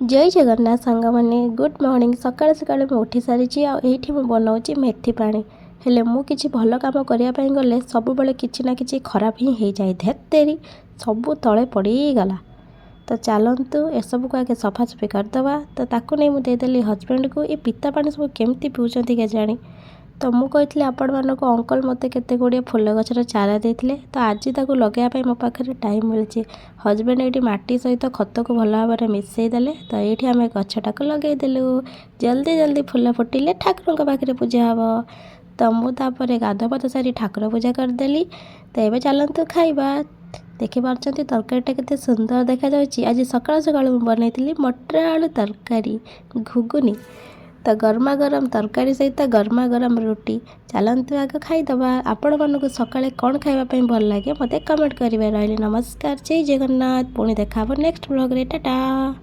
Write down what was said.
जय जगन्नाथ सांग मैंने गुड मॉर्निंग सकाल सकाल मैं उठी सारी आठी मैं बनाऊँ मेथी पानी हेले मु किछि भल काम करने गले सब बड़े किछि ना किछि खराब ही हो जाए धेतेरी सब तले पड़गला। तो चलतु एसबू को आगे सफासफी करदे तो ताकू नहीं मुदेदेली हजबैंड को ये पिता पानी सब केमती पिउछंती केजाणी। तो मु कही आपण मानक अंकल मते केते गुड़िए फुल गछर चारा देते तो आज ताको लगेया मो पाखे टाइम मिली। हजबैंड ये माटी सहित खत को भल भाव में मिसईदे तो ये आम गछटा लगेदेलु जल्दी जल्दी फुल फुटिले ठाकुर पाखे पूजा हम। तो मुझे गाधपाध सारी ठाकुर पूजा करदेली। तो ये चलतु खाइबा। देखिपे तरकारीटा केते सुंदर देखा आज सकाल सकाल बनई मटर आलू तरकारी घुगुनी तो गर्मा गरम तरकारी सहित गर्मा गरम रुटी। चलतु आग खाईदबा। आपण मानक सकाळे कौन खाइबा भल लगे मते कमेंट करेंगे। रही नमस्कार जय जगन्नाथ पुणी देखा नेक्स्ट ब्लॉग रे टाटा।